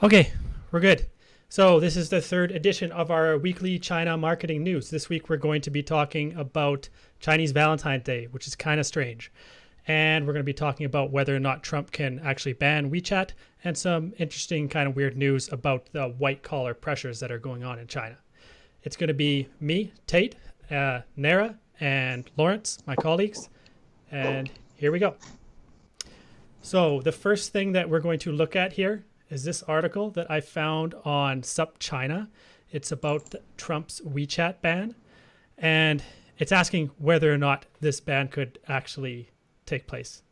Okay, we're good. So this is the third edition of our weekly China marketing news. This week we're going to be talking about Chinese Valentine's Day, which is kind of strange. And we're going to be talking about whether or not Trump can actually ban WeChat and some interesting kind of weird news about the white collar pressures that are going on in China. It's going to be me, Tate, Nara, and Lawrence, my colleagues. And here we go. So the first thing that we're going to look at here is this article that I found on SupChina. It's about Trump's WeChat ban, and it's asking whether or not this ban could actually take place.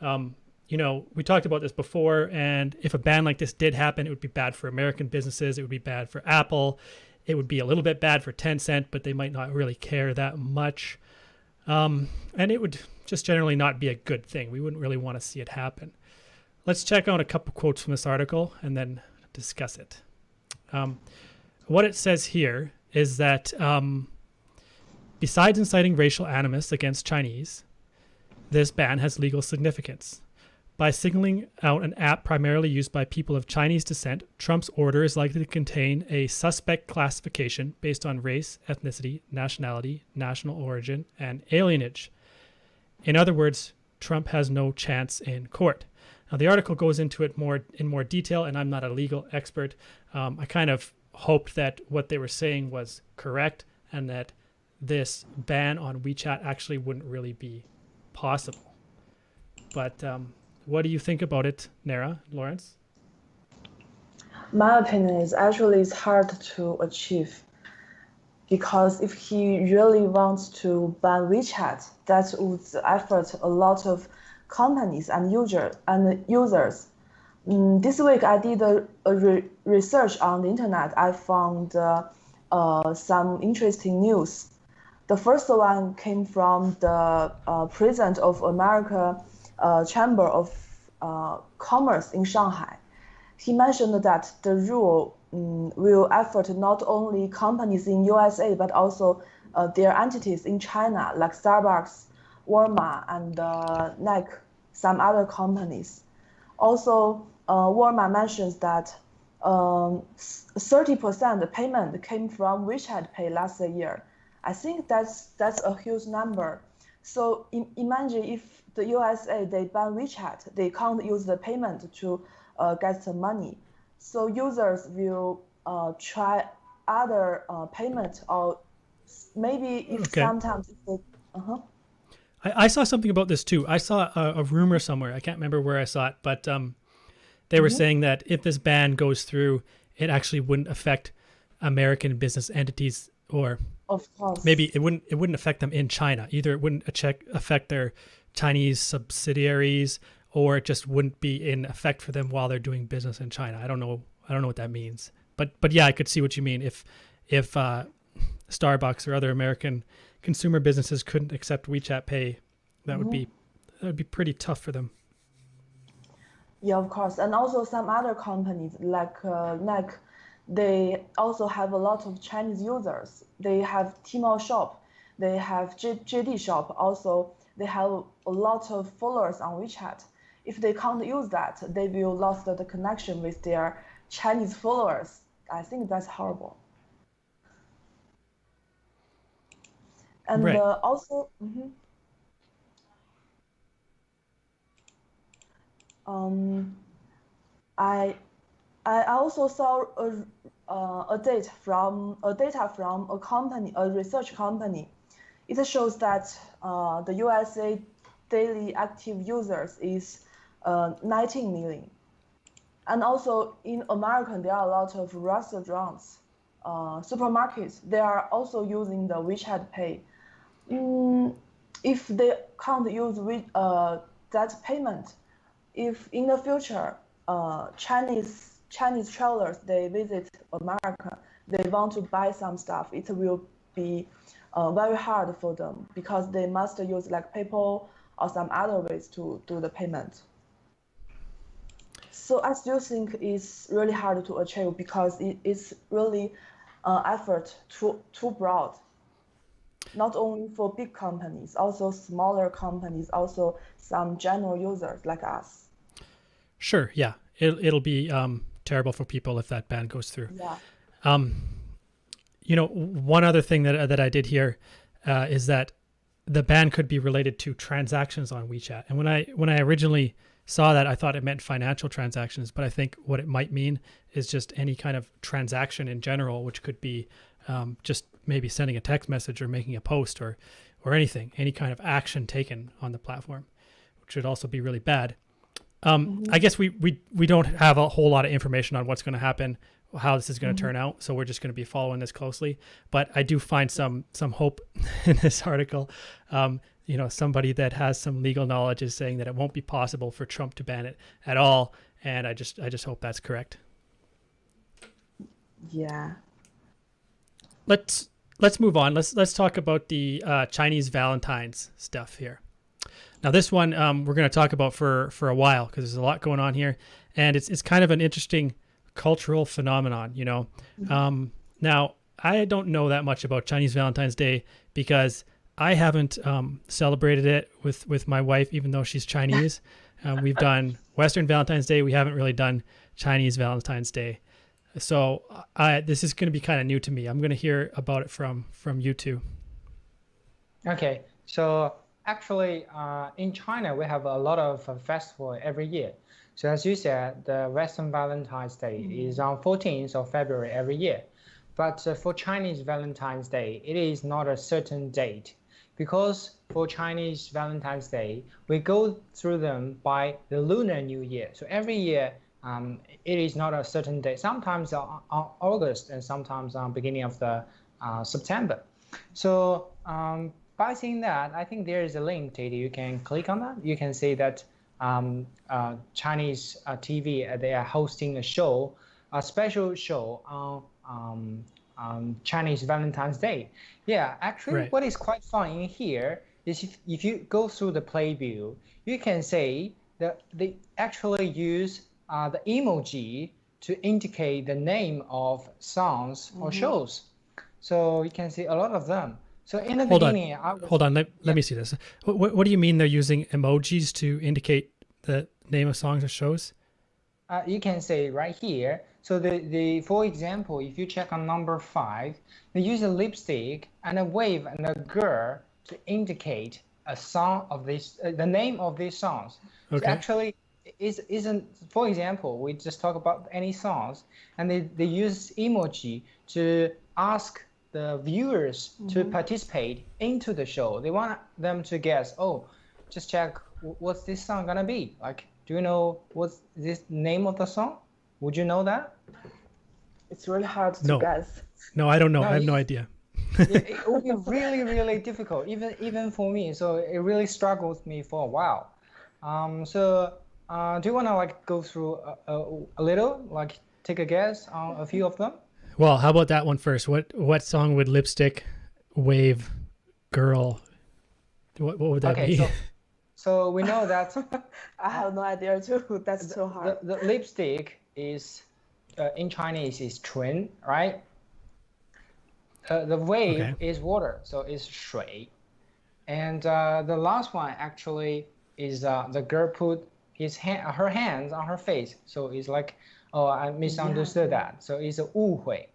We talked about this before, and if a ban like this did happen, it would be bad for American businesses. It would be bad for Apple. It would be a little bit bad for Tencent, but they might not really care that much. And it would just generally not be a good thing. We wouldn't really want to see it happen. Let's check out a couple quotes from this article and then discuss it. What it says here is that besides inciting racial animus against Chinese, this ban has legal significance. By singling out an app primarily used by people of Chinese descent, Trump's order is likely to contain a suspect classification based on race, ethnicity, nationality, national origin, and alienage. In other words, Trump has no chance in court. Now, the article goes into it in more detail, and I'm not a legal expert. I kind of hoped that what they were saying was correct and that this ban on WeChat actually wouldn't really be possible. But what do you think about it, Nara, Lawrence? My opinion is actually it's hard to achieve because if he really wants to ban WeChat, that would effort a lot of companies and users. This week I did a research on the internet. I found some interesting news. The first one came from the president of America Chamber of Commerce in Shanghai. He mentioned that the rule will affect not only companies in USA but also their entities in China like Starbucks, Walmart, and Nike, some other companies. Also, Walmart mentions that 30% payment came from WeChat Pay last year. I think that's a huge number. So imagine if the USA, they ban WeChat, they can't use the payment to get the money. So users will try other payment, or maybe if sometimes if they, I saw something about this too. I saw a rumor somewhere. I can't remember where I saw it, but they were saying that if this ban goes through, it actually wouldn't affect American business entities, or of course, maybe it wouldn't affect them in China. Either it wouldn't affect their Chinese subsidiaries, or it just wouldn't be in effect for them while they're doing business in China. I don't know what that means. But yeah, I could see what you mean. If Starbucks or other American consumer businesses couldn't accept WeChat Pay, that would be pretty tough for them. Yeah, of course. And also some other companies like Nike, they also have a lot of Chinese users. They have Tmall Shop, they have JD Shop. Also, they have a lot of followers on WeChat. If they can't use that, they will lose the connection with their Chinese followers. I think that's horrible. And Right. also, I also saw data from a company, a research company. It shows that the USA daily active users is 19 million. And also in America, there are a lot of restaurants, supermarkets. They are also using the WeChat Pay. If they can't use that payment, if in the future Chinese travelers they visit America, they want to buy some stuff, it will be very hard for them because they must use like PayPal or some other ways to do the payment. So I still think it's really hard to achieve because it's really effort too broad. Not only for big companies, also smaller companies, also some general users like us. Sure. Yeah. It'll be terrible for people if that ban goes through. Yeah. One other thing that I did hear is that the ban could be related to transactions on WeChat. And when I originally saw that, I thought it meant financial transactions, but I think what it might mean is just any kind of transaction in general, which could be just maybe sending a text message or making a post or anything, any kind of action taken on the platform, which would also be really bad. I guess we don't have a whole lot of information on what's going to happen, how this is going to turn out. So we're just going to be following this closely. But I do find some hope in this article. Somebody that has some legal knowledge is saying that it won't be possible for Trump to ban it at all. And I just hope that's correct. Yeah. Let's move on. Let's talk about the Chinese Valentine's stuff here. Now, this one we're going to talk about for a while because there's a lot going on here, and it's kind of an interesting cultural phenomenon. Now, I don't know that much about Chinese Valentine's Day because I haven't celebrated it with my wife, even though she's Chinese. We've done Western Valentine's Day. We haven't really done Chinese Valentine's Day. So this is going to be kind of new to me. I'm going to hear about it from you two. Okay, so actually in China, we have a lot of festivals every year. So as you said, the Western Valentine's Day is on 14th of February every year. But for Chinese Valentine's Day, it is not a certain date because for Chinese Valentine's Day, we go through them by the Lunar New Year. So every year, it is not a certain date. Sometimes on August and sometimes on beginning of the September. So by seeing that, I think there is a link, Teddy. You can click on that. You can see that Chinese TV, they are hosting a special show on Chinese Valentine's Day. Yeah, actually, Right. What is quite fun in here is if you go through the play view, you can see that they actually use the emoji to indicate the name of songs or shows. So you can see a lot of them. So in the beginning, Hold on. Let me see this. What do you mean they're using emojis to indicate the name of songs or shows? You can say right here. So for example, if you check on number 5, they use a lipstick and a wave and a girl to indicate a song of this, the name of these songs. Okay. So actually, isn't, for example, we just talk about any songs, and they use emoji to ask the viewers to participate into the show. They want them to guess, just check what's this song gonna be. Like, do you know what's this name of the song? Would you know that? It's really hard to guess. No, I don't know. No, I have no idea. It would be really, really difficult, even for me. So it really struggled with me for a while. Do you want to go through a little, take a guess on a few of them? Well, how about that one first? What song would lipstick, wave, girl? What would that be? So we know that I have no idea too. That's so hard. the lipstick is in Chinese is 唇, right? The wave is water, so it's 水. And the last one actually is the girl put her hands on her face, so it's like, I misunderstood that. So it's a 误会.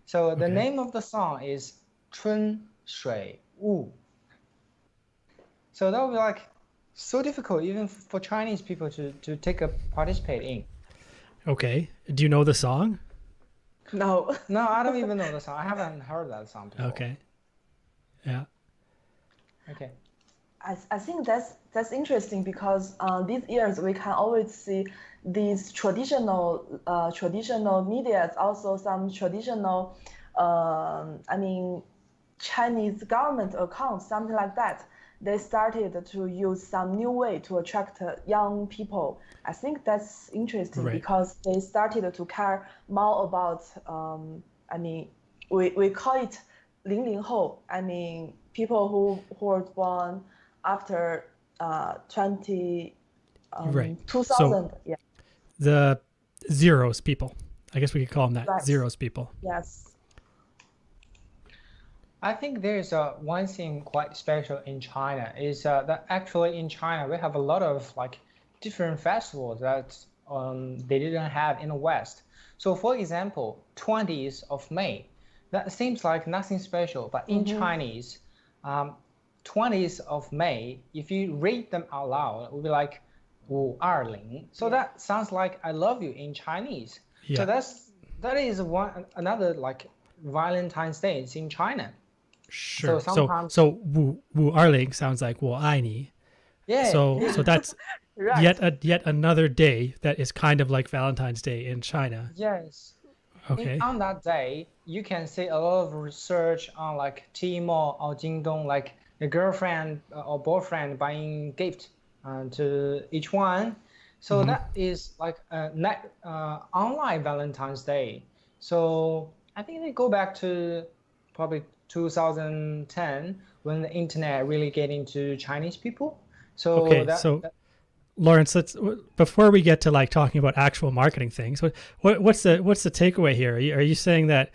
So the name of the song is 春水雾. So that would be so difficult even for Chinese people to participate in. Okay. Do you know the song? No. No, I don't even know the song. I haven't heard that song before. Okay. Yeah. Okay. I think that's interesting because these years we can always see these traditional media, also some traditional, Chinese government accounts, something like that. They started to use some new way to attract young people. I think that's interesting because they started to care more about, we call it 00后, people who were born after 2000. So the zeros people. I guess we could call them that. Right. Zeros people. Yes. I think there's one thing quite special in China is that actually in China we have a lot of different festivals that they didn't have in the West. So for example, 20th of May, that seems like nothing special, but in Chinese, 20th of May, if you read them out loud, it would be like 520. So that sounds like I love you in Chinese. So Yeah. that is another like Valentine's Day in China. Sure. So sometimes, So 520 sounds like 我爱你. yeah, So that's Right. yet another day that is kind of like Valentine's Day in China. yes. Okay. On that day, you can see a lot of research on like Tmall or Jingdong, like the girlfriend or boyfriend buying gift to each one. So that is like a online Valentine's Day. So I think they go back to probably 2010 when the internet really get into Chinese people. So Okay. So Lawrence, before we get to like talking about actual marketing things, what's the takeaway here? Are you saying that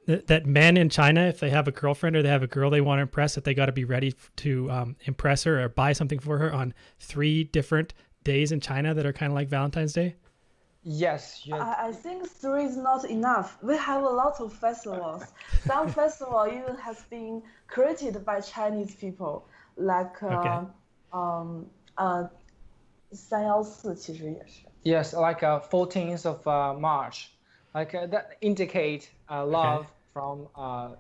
that men in China, if they have a girlfriend or they have a girl they want to impress, that they got to be ready to impress her or buy something for her on 3 different days in China that are kind of like Valentine's Day? yes, I think 3 is not enough. We have a lot of festivals. Some festival even has been created by Chinese people, like Okay. 314其实也是。 yes, like 14th of March, like that indicate love from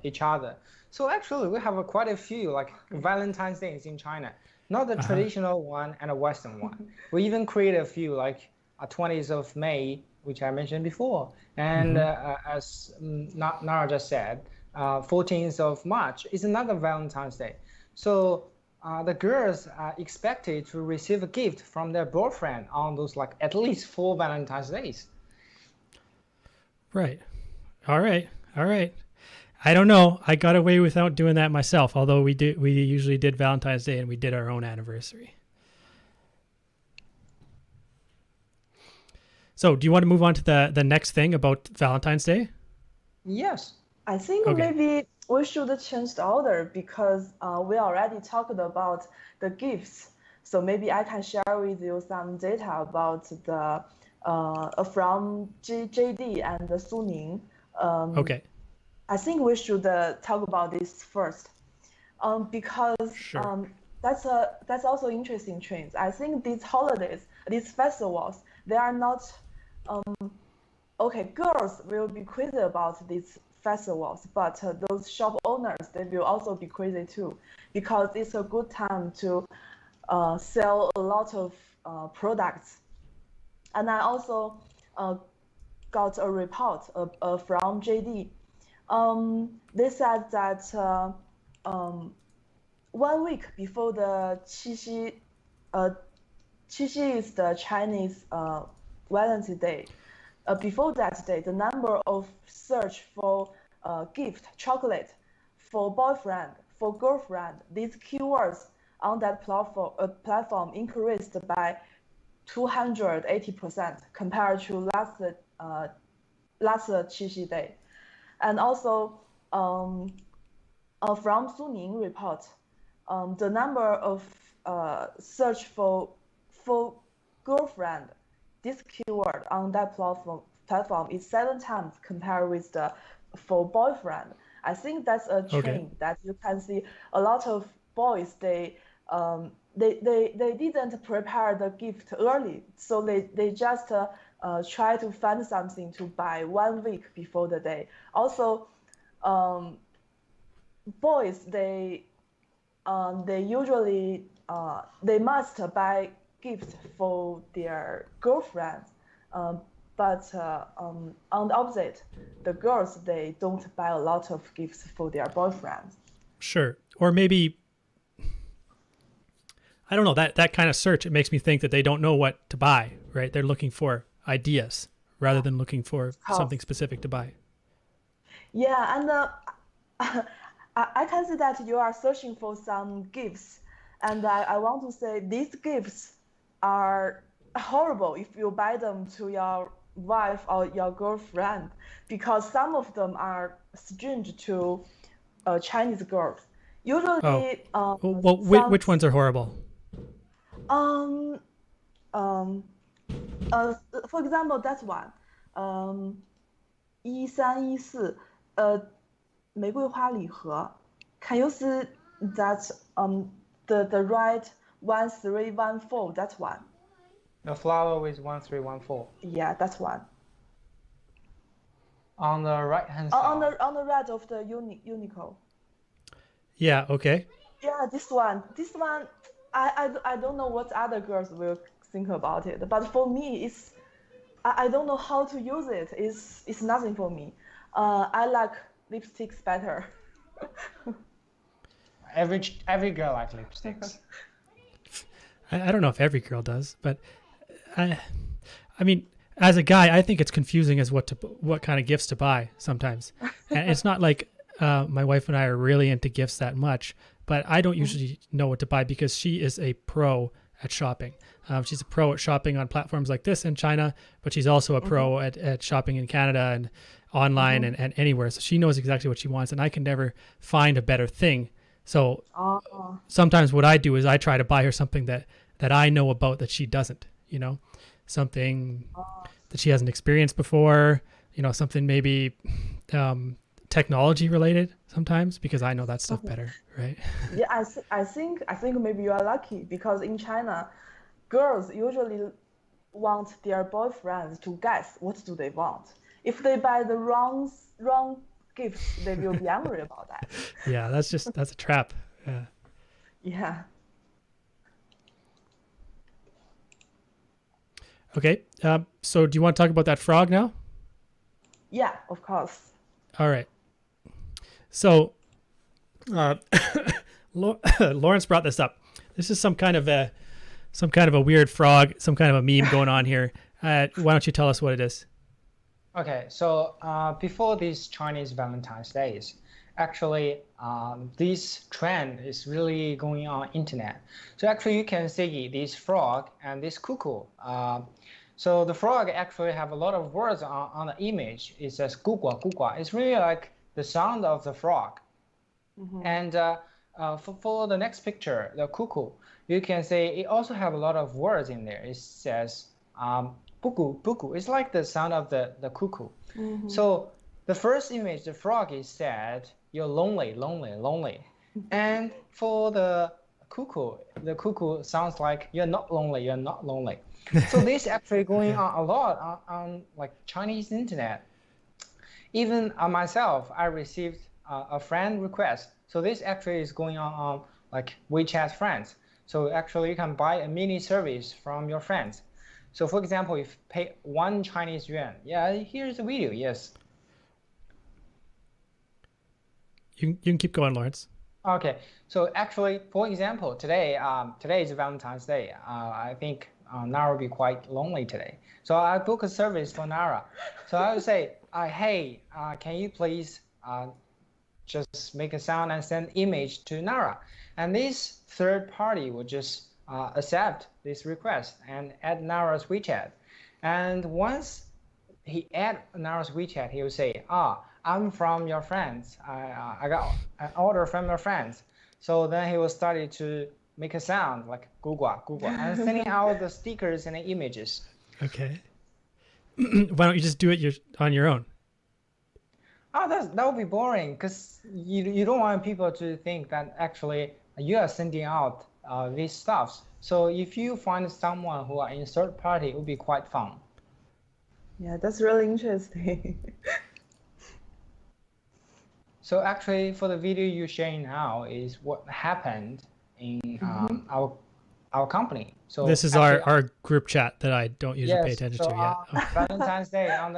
each other. So actually, we have quite a few like Valentine's Days in China, not the traditional one and a Western one. We even create a few like 20th of May, which I mentioned before, and as Nara just said, 14th of March is another Valentine's Day. So the girls are expected to receive a gift from their boyfriend on those like at least 4 Valentine's Days. Right. All right. I don't know. I got away without doing that myself, although we usually did Valentine's Day and we did our own anniversary. So, do you want to move on to the next thing about Valentine's Day? Yes. I think maybe we should change the order because we already talked about the gifts. So maybe I can share with you some data about the from JD and Suning. Okay. I think we should talk about this first, because Sure. that's also interesting trends. I think these holidays, these festivals, they are not okay. Girls will be crazy about these festivals, but those shop owners, they will also be crazy too, because it's a good time to sell a lot of products. And I also got a report from JD. They said that 1 week before the Qixi, Qixi is the Chinese Valentine's Day. Before that day, the number of search for gift, chocolate, for boyfriend, for girlfriend, these keywords on that platform increased by 280% compared to last Qixi Day. And also from Suning report, the number of search for girlfriend, this keyword on that platform is 7 times compared with the for boyfriend. I think that's a trend that you can see a lot of boys, they didn't prepare the gift early, so they just try to find something to buy 1 week before the day. Also, boys, they usually they must buy gifts for their girlfriends, but on the opposite, the girls, they don't buy a lot of gifts for their boyfriends. Sure. Or maybe, I don't know, that kind of search, it makes me think that they don't know what to buy, right? They're looking for ideas rather than looking for something specific to buy. Yeah, and I can see that you are searching for some gifts, and I want to say these gifts are horrible if you buy them to your wife or your girlfriend, because some of them are strange to Chinese girls. Usually, Well, which ones are horrible? um, for example, that one. 1314玫瑰花礼盒. Can you see that the right 1314? That's one. The flower with 1314. Yeah, that's one. On the right hand side. On the right of the unicorn. Yeah. Okay. Yeah, this one. I don't know what other girls will think about it, but for me, I don't know how to use it. It's nothing for me. I like lipsticks better. Every girl likes lipsticks. I don't know if every girl does, but I mean, as a guy, I think it's confusing as what kind of gifts to buy sometimes. And it's not like my wife and I are really into gifts that much, but I don't usually know what to buy because she is a pro at shopping. She's a pro at shopping on platforms like this in China, but she's also a pro at shopping in Canada and online and anywhere. So she knows exactly what she wants, and I can never find a better thing. So sometimes what I do is I try to buy her something that I know about that she doesn't, something that she hasn't experienced before, something maybe technology related sometimes, because I know that stuff better, right? Yeah, I think maybe you are lucky because in China, girls usually want their boyfriends to guess what do they want. If they buy the wrong gifts, they will be angry about that. Yeah, that's a trap. Yeah. Yeah. Okay. So do you want to talk about that frog now? Yeah, of course. All right. So, Lawrence brought this up. This is some kind of a weird frog, some kind of a meme going on here. Why don't you tell us what it is? Okay, so before these Chinese Valentine's Days, actually, this trend is really going on internet. So actually, you can see this frog and this cuckoo. So the frog actually have a lot of words on the image. It says "gugua gugua." It's really like the sound of the frog. And for the next picture, the cuckoo, you can see it also have a lot of words in there. It says "bugu bugu." It's like the sound of the cuckoo. So the first image, the frog is sad, "You're lonely, lonely, lonely." And for the cuckoo sounds like "You're not lonely, you're not lonely." So this actually going on a lot on like Chinese internet. Even myself, I received a friend request. So this actually is going on like WeChat friends. So actually you can buy a mini service from your friends. So for example, if you pay 1 Chinese yuan, yeah, here's the video, yes. You can keep going, Lawrence. Okay, so actually, for example, today is Valentine's Day. I think Nara will be quite lonely today. So I book a service for Nara. So I would say, hey, can you please just make a sound and send image to Nara? And this third party will just accept this request and add Nara's WeChat. And once he add Nara's WeChat, he will say, I'm from your friends. I got an order from your friends. So then he will start to make a sound like "gugua gugua" and sending out the stickers and the images. Okay. Why don't you just do it on your own? That would be boring because you don't want people to think that actually you are sending out these stuffs. So if you find someone who are in third party, it would be quite fun. Yeah, that's really interesting. So actually, for the video you're sharing now is what happened in our company. So this is actually, our group chat that I don't usually pay attention to yet. Valentine's Day, on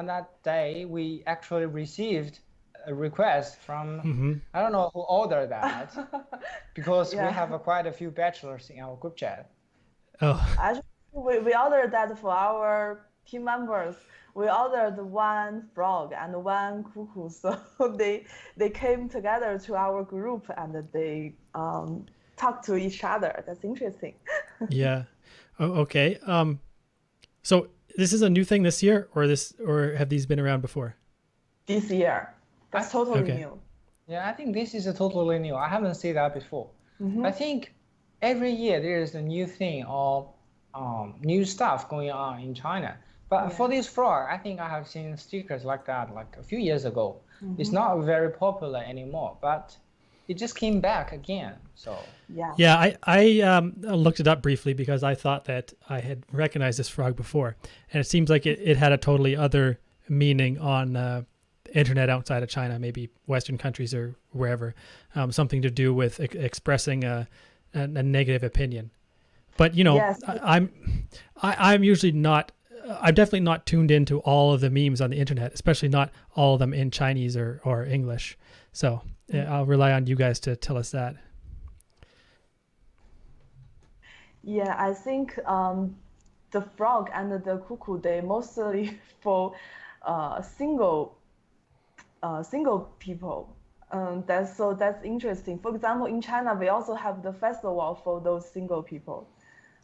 that day, we actually received a request from I don't know who ordered that because we have quite a few bachelors in our group chat. Oh. Actually, we ordered that for our team members. We ordered 1 frog and 1 cuckoo, so they came together to our group and they talked to each other. That's interesting. Yeah. Oh, okay. So this is a new thing this year, or have these been around before? This year, that's totally new. Yeah, I think this is a totally new. I haven't seen that before. I think every year there is a new thing or new stuff going on in China. But for this frog, I think I have seen stickers like that like a few years ago. It's not very popular anymore, but it just came back again. So yeah, I looked it up briefly because I thought that I had recognized this frog before, and it seems like it had a totally other meaning on the internet outside of China, maybe Western countries or wherever, something to do with expressing a negative opinion. But you know, Yes. I'm usually not. I'm definitely not tuned into all of the memes on the internet, especially not all of them in Chinese or English. So I'll rely on you guys to tell us that. Yeah, I think the frog and the cuckoo, they mostly for single people. That's interesting. For example, in China, we also have the festival for those single people,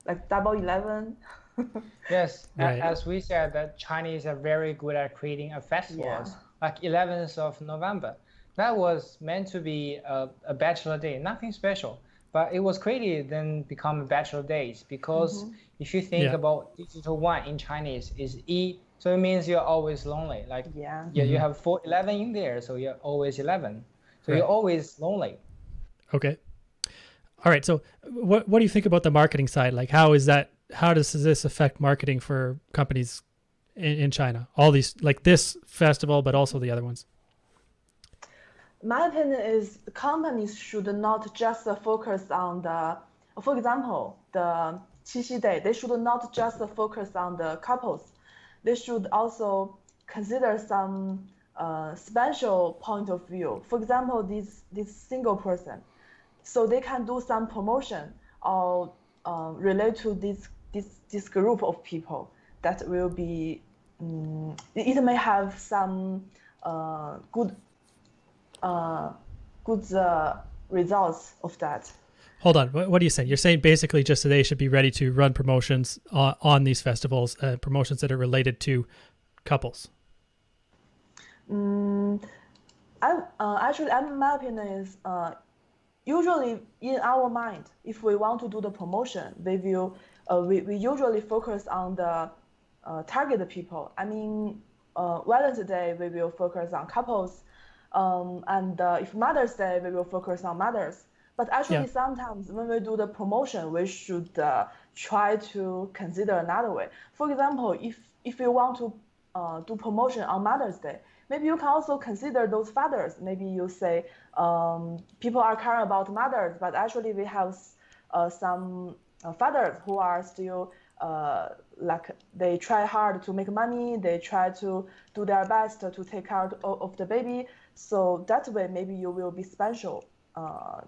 like Double 11. yes, Right. as we said, that Chinese are very good at creating a festivals, like 11th of November. That was meant to be a bachelor day, nothing special, but it was created then become a bachelor days because if you think about digital one in Chinese is E, so it means you're always lonely. Like you have 11 in there, so you're always 11. So you're always lonely. Okay. All right. So what do you think about the marketing side? Like how does this affect marketing for companies in China? All these, like this festival, but also the other ones. My opinion is companies should not just focus on for example, the Qixi Day. They should not just focus on the couples. They should also consider some special point of view. For example, this single person, so they can do some promotion or relate to this group of people that will be. It may have some good results of that. Hold on. What are you saying? You're saying basically just that they should be ready to run promotions on these festivals, promotions that are related to couples. Actually, my opinion is usually in our mind, if we want to do the promotion, we usually focus on the target people. I mean, Valentine's Day we will focus on couples, and if Mother's Day we will focus on mothers. But actually, sometimes when we do the promotion, we should try to consider another way. For example, if you want to do promotion on Mother's Day, maybe you can also consider those fathers. Maybe you say people are caring about mothers, but actually we have some fathers who are still like they try hard to make money. They try to do their best to take care of the baby. So that way, maybe you will be special.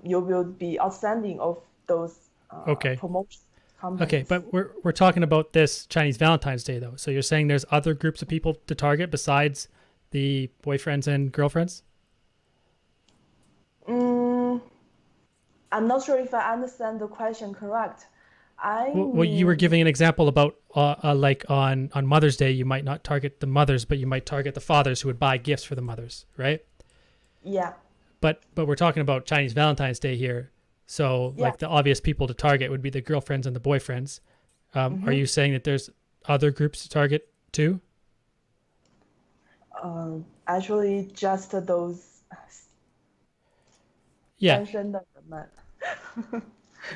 You will be outstanding of those promotion companies. Okay, but we're talking about this Chinese Valentine's Day though. So you're saying there's other groups of people to target besides the boyfriends and girlfriends? I'm not sure if I understand the question correct. Well, you were giving an example about like on Mother's Day, you might not target the mothers, but you might target the fathers who would buy gifts for the mothers, right? Yeah. But we're talking about Chinese Valentine's Day here. So like the obvious people to target would be the girlfriends and the boyfriends. Are you saying that there's other groups to target too? Actually, just those. Yeah.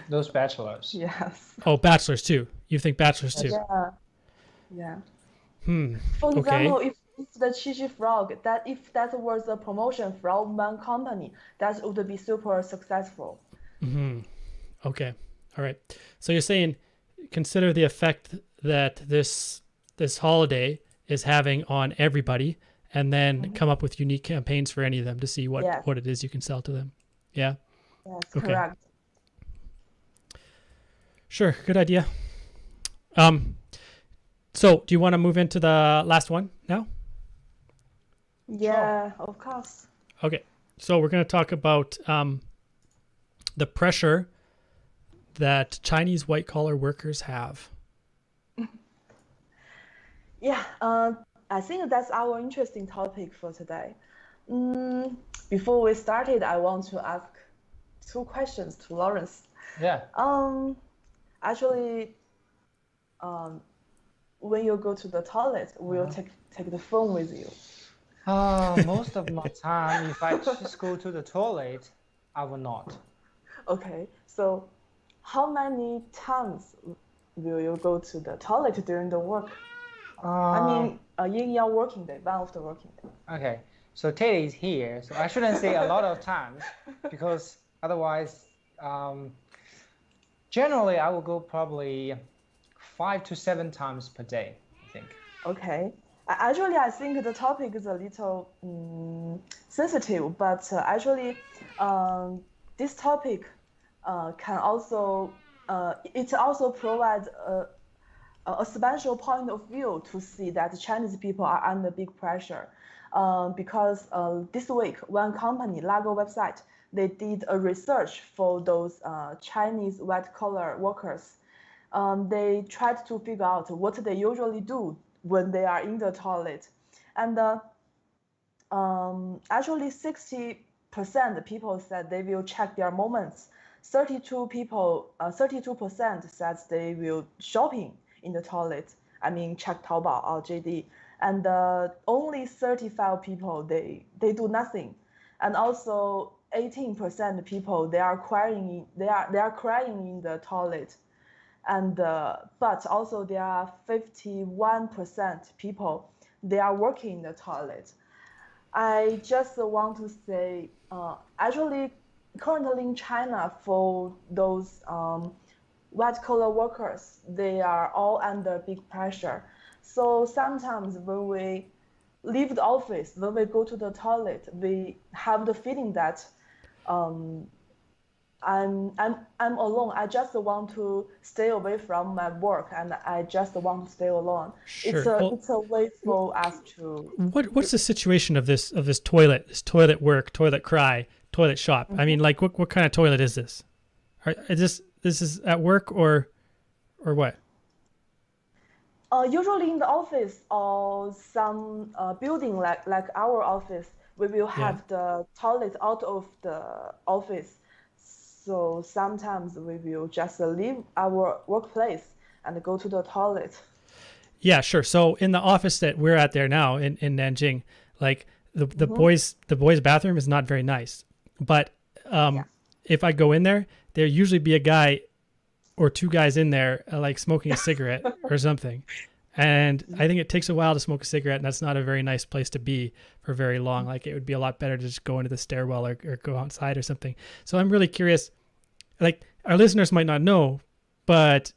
Those bachelors. Yes. Oh, bachelors too. You think bachelors too? Yeah. Okay. For example, if the Qixi frog, if that was a promotion from one company, that would be super successful. Okay. All right. So you're saying consider the effect that this holiday is having on everybody, and then come up with unique campaigns for any of them to see what it is you can sell to them. Yeah. Yes, correct. Sure. Good idea. So do you want to move into the last one now? Yeah, of course. Okay. So we're going to talk about the pressure that Chinese white-collar workers have. Yeah, I think that's our interesting topic for today. Before we started, I want to ask 2 questions to Lawrence. Yeah. Actually, when you go to the toilet, will take the phone with you? Most of my time, if I just go to the toilet, I will not. Okay, so how many times will you go to the toilet during the work? I mean, in your working day, one of the working day. Okay, so Teddy is here, so I shouldn't say a lot of times because otherwise, generally I will go probably 5 to 7 times per day, I think. Okay. Actually, I think the topic is a little sensitive, but this topic can also it also provides a special point of view to see that Chinese people are under big pressure. Because this week, one company, Lago website, they did a research for those Chinese white-collar workers. They tried to figure out what they usually do when they are in the toilet. And actually 60% people said they will check their moments. 32% said they will shopping in the toilet. I mean, check Taobao or JD. And only 35 people, they do nothing. And also 18% people, they are crying in the toilet. And but also there are 51% people, they are working in the toilet. I just want to say, actually, currently in China, for those white-collar workers, they are all under big pressure. So sometimes when we leave the office, when we go to the toilet, we have the feeling that I'm alone. I just want to stay away from my work, and I just want to stay alone. Sure. It's a way for us to. What's the situation of this toilet work, toilet cry, toilet shop? I mean, like what kind of toilet is this? Is this at work or what? Usually in the office or some building like our office, we will have the toilet out of the office. So sometimes we will just leave our workplace and go to the toilet. Yeah, sure. So in the office that we're at there now in Nanjing, like the boys bathroom is not very nice. But if I go in there usually be a guy or two guys in there like smoking a cigarette or something. And I think it takes a while to smoke a cigarette, and that's not a very nice place to be for very long. Like it would be a lot better to just go into the stairwell or go outside or something. So I'm really curious. Like our listeners might not know, but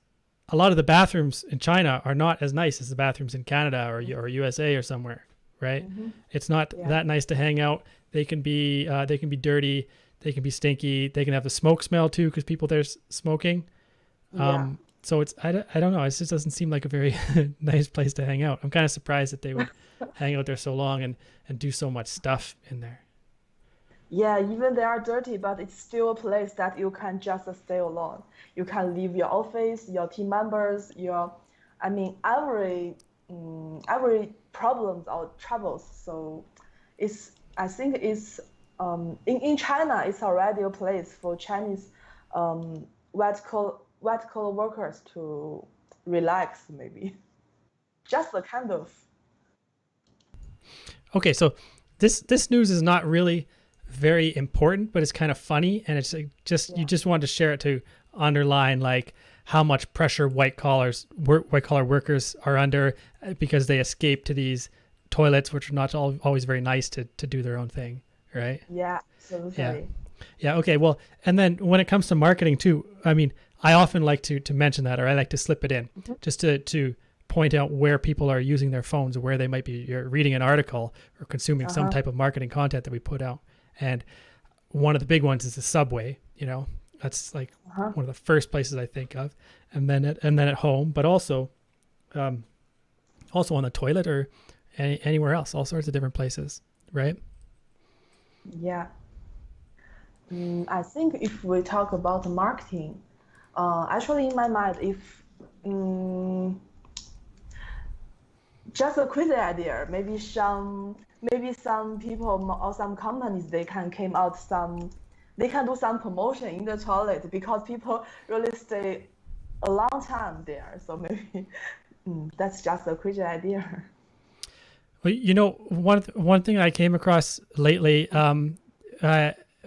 a lot of the bathrooms in China are not as nice as the bathrooms in Canada or USA or somewhere, right? It's not that nice to hang out. They can be dirty. They can be stinky. They can have the smoke smell too because people there's smoking. So it's I don't know. It just doesn't seem like a very nice place to hang out. I'm kind of surprised that they would hang out there so long and do so much stuff in there. Yeah, even they are dirty, but it's still a place that you can just stay alone. You can leave your office, your team members, every problems or troubles. So I think it's in China, it's already a place for Chinese white collar workers to relax, maybe. Just a kind of. Okay, so this news is not really very important, but it's kind of funny, and it's you just wanted to share it to underline like how much pressure white collar workers are under because they escape to these toilets, which are not always very nice to do their own thing, right? Yeah, absolutely. Yeah. Okay. Well, and then when it comes to marketing too, I mean, I often like to mention that, or I like to slip it in just to point out where people are using their phones or where they might be reading an article or consuming some type of marketing content that we put out. And one of the big ones is the subway. That's like one of the first places I think of, and then at home, but also on the toilet or anywhere else, all sorts of different places, right? Yeah. I think if we talk about marketing, actually in my mind, if just a crazy idea, maybe some people or some companies they can do some promotion in the toilet because people really stay a long time there. So maybe That's just a crazy idea. Well, you know, one thing I came across lately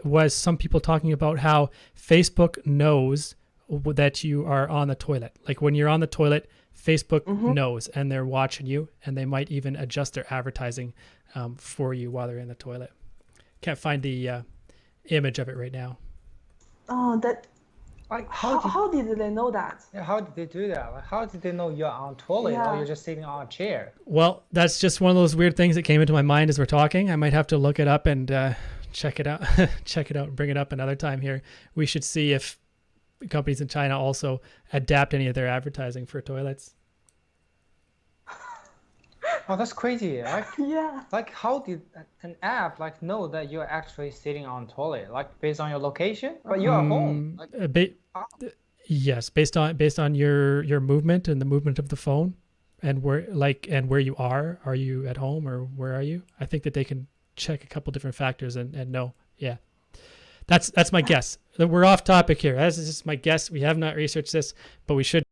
was some people talking about how Facebook knows that you are on the toilet. Like when you're on the toilet, Facebook knows, and they're watching you, and they might even adjust their advertising for you while they're in the toilet. Can't find the image of it right now. Oh, that. Like How did they know that? how did they do that? Like, how did they know you're on toilet or Yeah. you're just sitting on a chair? Well, that's just one of those weird things that came into my mind as we're talking. I might have to look it up and check it out, and bring it up another time here. We should see if companies in China also adapt any of their advertising for toilets. Oh, that's crazy. Yeah. Like how did an app like know that you're actually sitting on toilet? Like based on your location? But you're at home. Like, Yes, based on your movement and the movement of the phone, and where you are. Are you at home or where are you? I think that they can check a couple different factors and know. Yeah, that's my guess. We're off topic here. As is just my guess. We have not researched this, but we should